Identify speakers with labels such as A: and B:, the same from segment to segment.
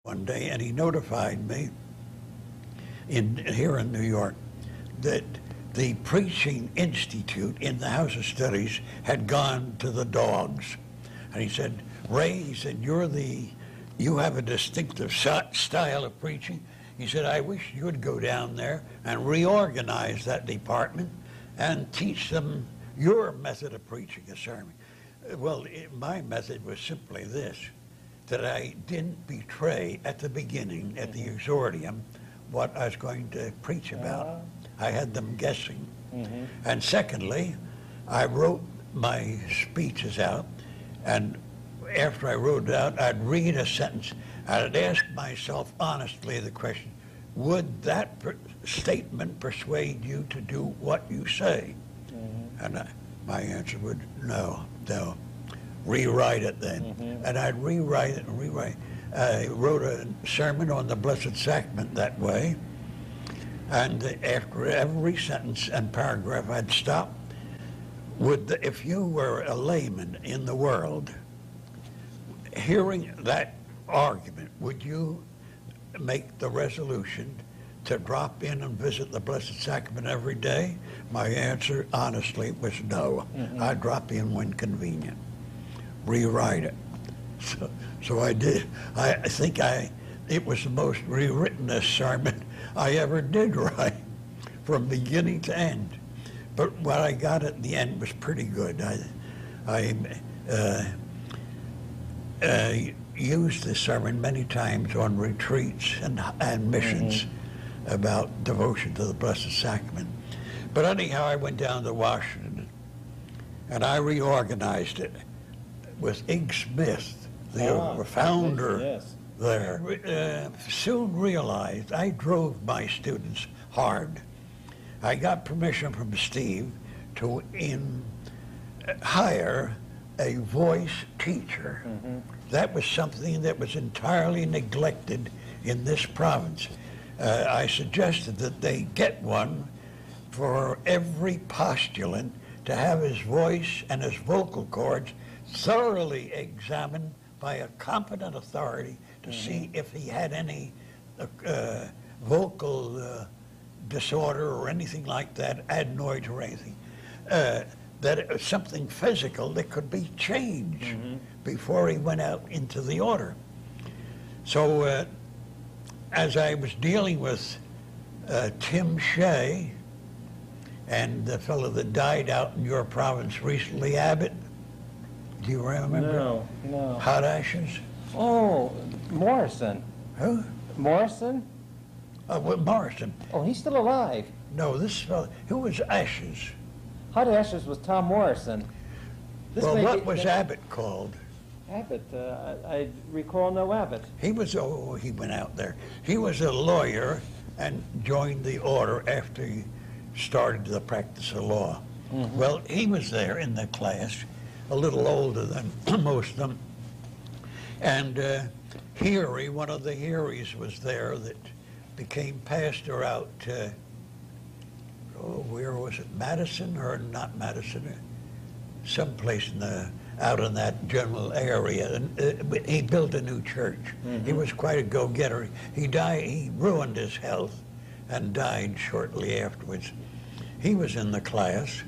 A: one day, and he notified me here in New York that the Preaching Institute in the House of Studies had gone to the dogs. And he said, Ray, he said, you have a distinctive style of preaching. He said, I wish you would go down there and reorganize that department and teach them your method of preaching a sermon. Well, my method was simply this, that I didn't betray at the beginning, at the exordium, what I was going to preach about. I had them guessing. And secondly, I wrote my speeches out, and after I wrote it out, I'd read a sentence. I'd ask myself honestly the question, would that statement persuade you to do what you say? And my answer would, no. Rewrite it then. And I'd rewrite it and rewrite it. I wrote a sermon on the Blessed Sacrament that way, and after every sentence and paragraph I'd stop. If you were a layman in the world, hearing that argument, would you make the resolution to drop in and visit the Blessed Sacrament every day? My answer, honestly, was no. I'd drop in when convenient. Rewrite it. So I did. I think it was the most rewrittenest sermon I ever did write, from beginning to end. But what I got at the end was pretty good. I used this sermon many times on retreats and missions about devotion to the Blessed Sacrament. But anyhow, I went down to Washington, and I reorganized it with Ig Smith, the founder there. Soon realized I drove my students hard. I got permission from Steve to hire a voice teacher. That was something that was entirely neglected in this province. I suggested that they get one for every postulant to have his voice and his vocal cords thoroughly examined by a competent authority to see if he had any vocal disorder or anything like that, adenoids or anything. That it was something physical that could be changed before he went out into the order. So as I was dealing with Tim Shea and the fellow that died out in your province recently, Abbott, do you remember?
B: No.
A: Hot Ashes?
B: Oh, Morrison.
A: Who?
B: Morrison?
A: Well, Morrison.
B: Oh, he's still alive.
A: No, this fellow, who was Ashes?
B: Hot Ashes was Tom Morrison.
A: Well, what was Abbott called?
B: Abbott, I recall no Abbott.
A: He went out there. He was a lawyer and joined the order after he started the practice of law. Well, he was there in the class, a little older than most of them. And Heary, one of the Hearys, was there that became pastor out where was it, Madison or not Madison? Someplace out in that general area. And he built a new church. He was quite a go-getter. He ruined his health and died shortly afterwards. He was in the class.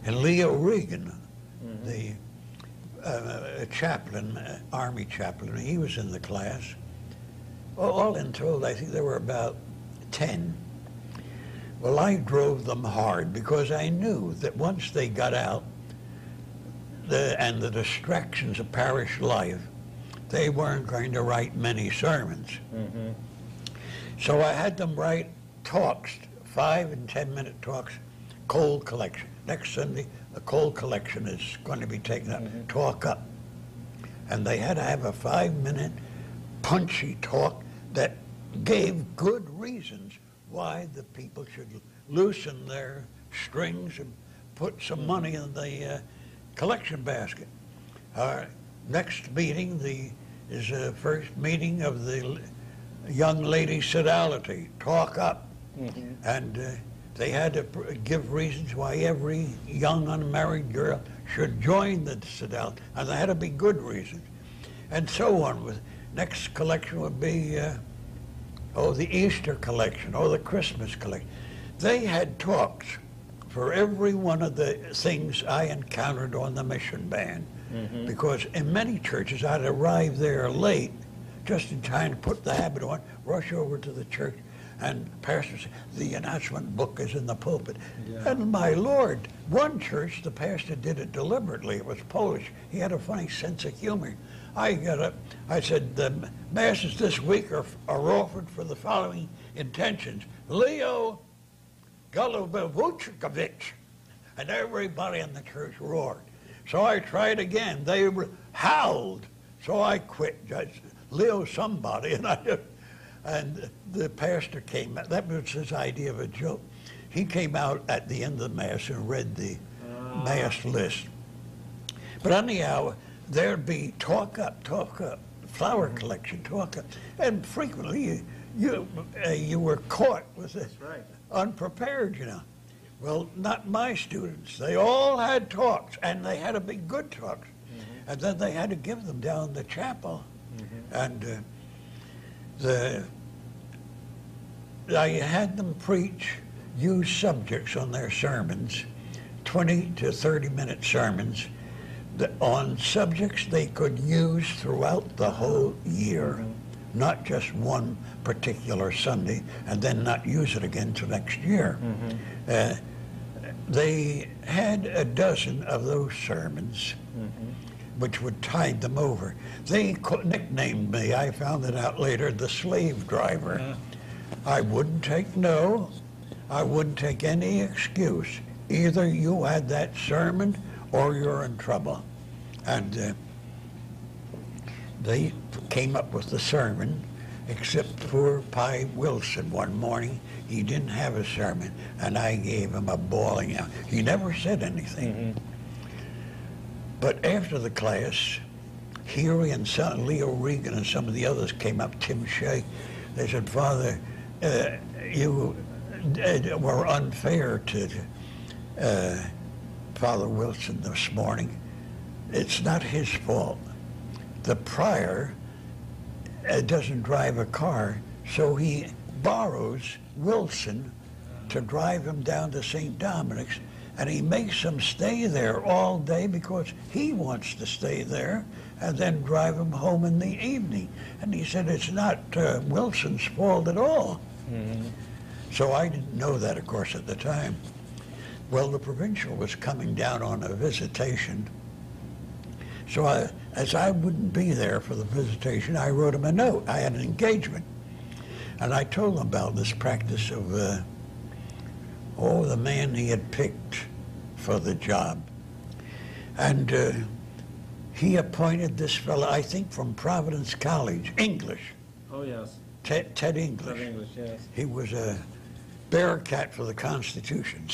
A: And Leo Regan, the chaplain, army chaplain, he was in the class. All in told, I think there were about 10. Well, I drove them hard because I knew that once they got out and the distractions of parish life, they weren't going to write many sermons. So I had them write talks, 5 and 10-minute talks, cold collection. Next Sunday, the cold collection is going to be taken up, talk up. And they had to have a 5-minute punchy talk that gave good reasons why the people should loosen their strings and put some money in the collection basket. Our next meeting is the first meeting of the Young Lady Sodality, talk up. And they had to give reasons why every young unmarried girl should join the Sodality, and there had to be good reasons. And so on. next collection would be, the Easter collection, or the Christmas collection. They had talks for every one of the things I encountered on the mission band. Because in many churches, I'd arrive there late, just in time to put the habit on, rush over to the church, and pastor said, the announcement book is in the pulpit. Yeah. And my Lord, one church, the pastor did it deliberately. It was Polish. He had a funny sense of humor. I got up, I said, the masses this week are offered for the following intentions. Leo Golubovuchkovich. And everybody in the church roared. So I tried again. They howled. So I quit. Leo somebody, and the pastor came out. That was his idea of a joke. He came out at the end of the Mass and read the Mass list. But anyhow, there'd be talk up, flower collection, talk up. And frequently you were caught with it, unprepared, you know. Well, not my students. They all had talks, and they had to be good talks. And then they had to give them down in the chapel. And I had them preach, use subjects on their sermons, 20 to 30-minute sermons, on subjects they could use throughout the whole year, not just one particular Sunday, and then not use it again till next year. They had a dozen of those sermons, which would tide them over. They nicknamed me, I found it out later, the slave driver. I wouldn't take no. I wouldn't take any excuse. Either you had that sermon or you're in trouble. And they came up with the sermon, except for Pi Wilson one morning. He didn't have a sermon, and I gave him a bawling out. He never said anything. But after the class, Huey and Leo Regan and some of the others came up, Tim Shea. They said, Father, you were unfair to Father Wilson this morning. It's not his fault. The prior doesn't drive a car, so he borrows Wilson to drive him down to St. Dominic's, and he makes him stay there all day because he wants to stay there, and then drive him home in the evening. And he said it's not Wilson's fault at all. So I didn't know that, of course, at the time. Well, the provincial was coming down on a visitation. So as I wouldn't be there for the visitation, I wrote him a note. I had an engagement. And I told him about this practice of, the man he had picked for the job. And he appointed this fellow, I think from Providence College, English.
B: Oh, yes.
A: Ted English.
B: Ted English, yes.
A: He was a bearcat for the Constitution.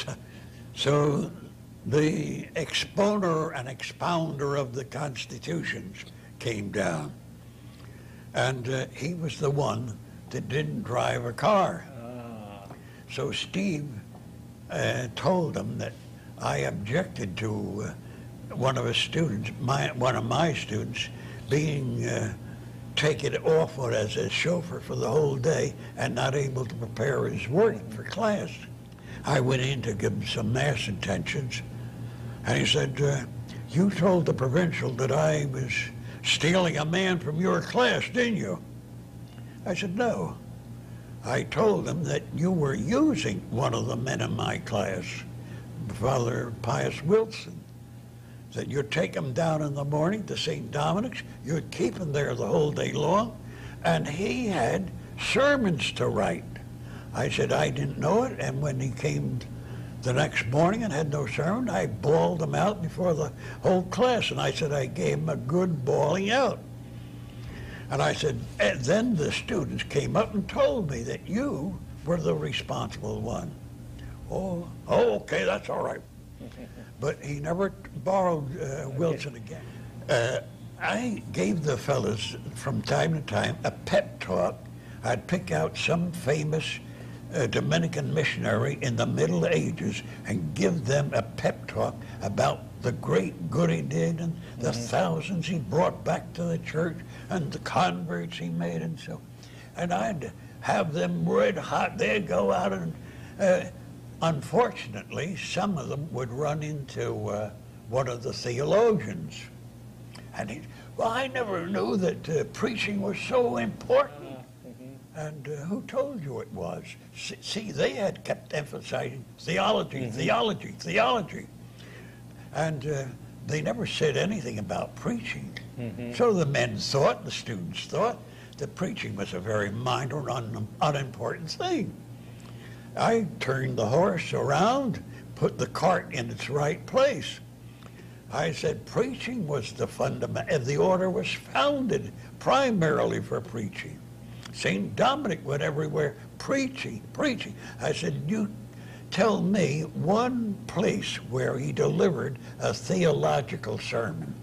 A: So the exponer and expounder of the constitutions came down. And he was the one that didn't drive a car. So Steve told him that I objected to one of his students, one of my students, being taken off as a chauffeur for the whole day and not able to prepare his work for class. I went in to give him some Mass intentions, and he said, you told the provincial that I was stealing a man from your class, didn't you? I said, no. I told him that you were using one of the men in my class, Father Pius Wilson, that you'd take him down in the morning to St. Dominic's, you'd keep him there the whole day long, and he had sermons to write. I said I didn't know it, and when he came the next morning and had no sermon, I bawled him out before the whole class, and I said I gave him a good bawling out. And I said, and then the students came up and told me that you were the responsible one. Oh, okay, that's all right. But he never borrowed Wilson again. I gave the fellows from time to time a pep talk. I'd pick out some famous Dominican missionary in the Middle Ages and give them a pep talk about the great good he did and the thousands he brought back to the church and the converts he made and so. And I'd have them red hot. They'd go out and, unfortunately, some of them would run into one of the theologians. And he'd, well, I never knew that preaching was so important. And who told you it was? See, they had kept emphasizing theology, theology, theology. And they never said anything about preaching. So the men thought, the students thought, that preaching was a very minor, unimportant thing. I turned the horse around, put the cart in its right place. I said preaching was the fundament, and the order was founded primarily for preaching. St. Dominic went everywhere preaching, preaching. I said, you tell me one place where he delivered a theological sermon.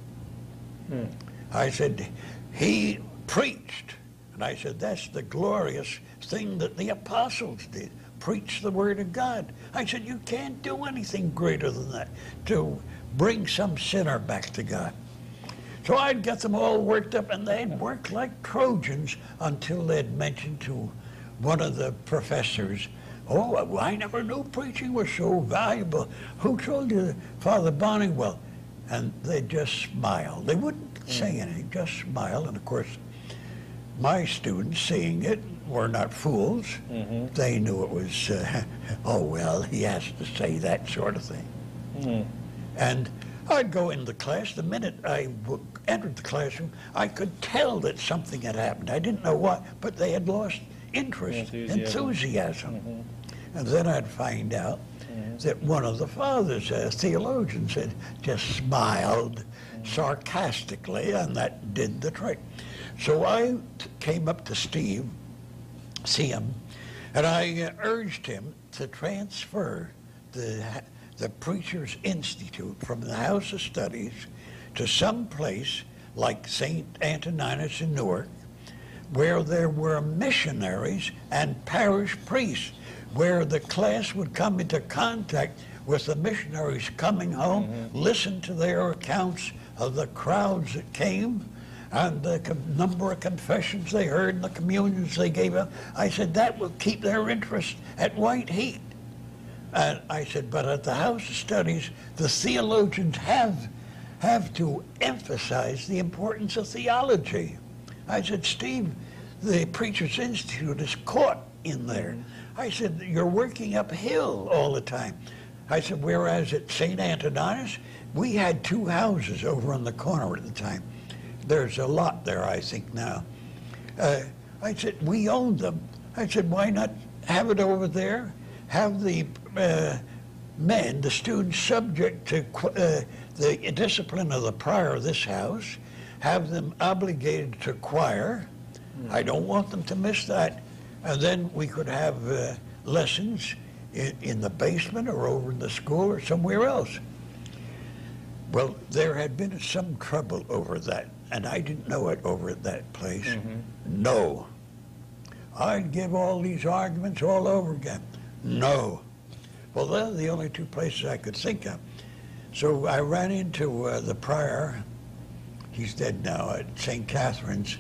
A: I said, he preached. And I said, that's the glorious thing that the apostles did, preach the word of God. I said, you can't do anything greater than that, to bring some sinner back to God. So I'd get them all worked up, and they'd work like Trojans until they'd mentioned to one of the professors, oh, I never knew preaching was so valuable. Who told you, Father Bonniwell? And they'd just smile. They wouldn't say anything, just smile. And of course, my students, seeing it, were not fools. They knew it was, oh, well, he has to say that sort of thing. And I'd go into class. The minute I entered the classroom, I could tell that something had happened. I didn't know what, but they had lost interest, enthusiasm. And then I'd find out that one of the fathers, theologians, had just smiled sarcastically, and that did the trick. So I came up to Steve, see him, and I urged him to transfer the Preacher's Institute from the House of Studies to some place like St. Antoninus in Newark, where there were missionaries and parish priests, where the class would come into contact with the missionaries coming home, listen to their accounts of the crowds that came, and the number of confessions they heard and the communions they gave up. I said, that will keep their interest at white heat. And I said, but at the House of Studies, the theologians have to emphasize the importance of theology. I said, Steve, the Preacher's Institute is caught in there. I said, you're working uphill all the time. I said, whereas at St. Antoninus, we had 2 houses over on the corner at the time. There's a lot there, I think, now. I said, we owned them. I said, why not have it over there? Have the men, the students, subject to the discipline of the prior of this house, have them obligated to choir. I don't want them to miss that. And then we could have lessons in the basement or over in the school or somewhere else. Well, there had been some trouble over that, and I didn't know it over at that place. No. I'd give all these arguments all over again. No. Well, they're the only 2 places I could think of. So I ran into the prior. He's dead now, at St. Catherine's.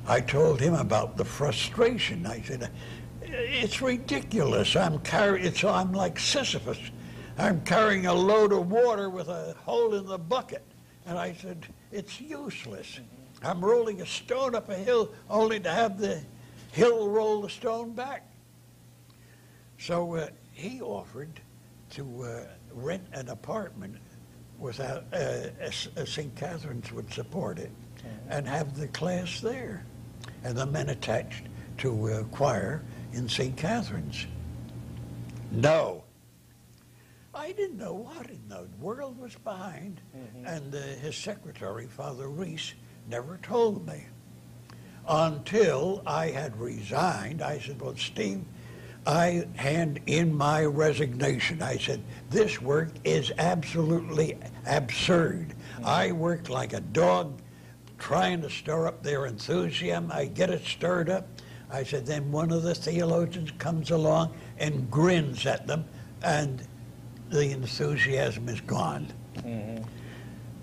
A: I told him about the frustration. I said, it's ridiculous. I'm like Sisyphus. I'm carrying a load of water with a hole in the bucket. And I said, it's useless. I'm rolling a stone up a hill only to have the hill roll the stone back. So he offered to rent an apartment without St. Catherine's would support it, and have the class there, and the men attached to choir in St. Catherine's. No. I didn't know what in the world was behind, and his secretary, Father Reese, never told me. Until I had resigned, I said, well, Steve, I hand in my resignation. I said, this work is absolutely absurd. I work like a dog trying to stir up their enthusiasm. I get it stirred up. I said, then one of the theologians comes along and grins at them, and the enthusiasm is gone.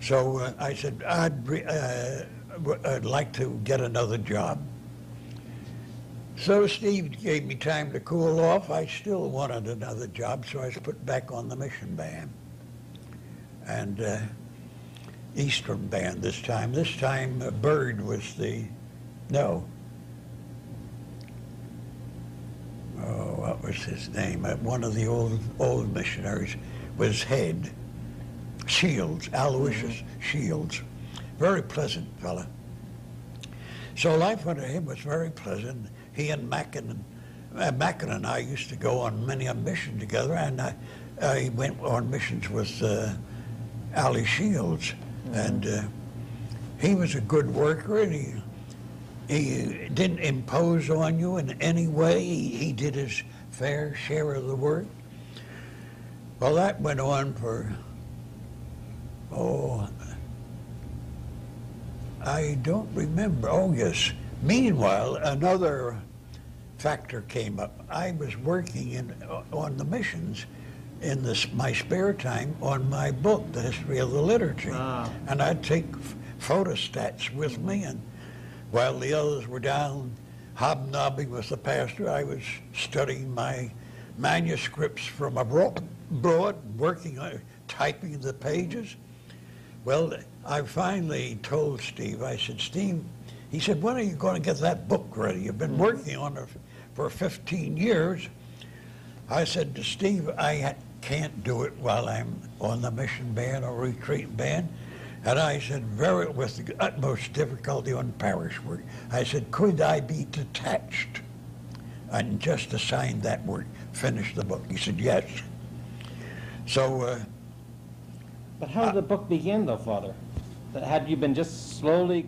A: So I said, I'd like to get another job. So Steve gave me time to cool off. I still wanted another job, so I was put back on the mission band. And Eastern band this time. This time Bird was no. Oh, what was his name? One of the old missionaries was head. Shields, Aloysius Shields. Very pleasant fella. So life under him was very pleasant. He and Mackin and I used to go on many a mission together, and I went on missions with Ali Shields, and he was a good worker, and he didn't impose on you in any way. He did his fair share of the work. Well, that went on for, I don't remember. Oh, yes. Meanwhile, another factor came up. I was working on the missions in my spare time on my book, The History of the Liturgy. And I'd take photostats with me, and while the others were down hobnobbing with the pastor, I was studying my manuscripts from abroad, working on typing the pages. Well, I finally told Steve, I said, Steve, he said, when are you going to get that book ready? You've been working on it for 15 years. I said to Steve, I can't do it while I'm on the mission band or retreat band. And I said, with the utmost difficulty on parish work, I said, could I be detached and just assign that work, finish the book? He said, yes. So.
B: But how did the book begin, though, Father? Had you been just slowly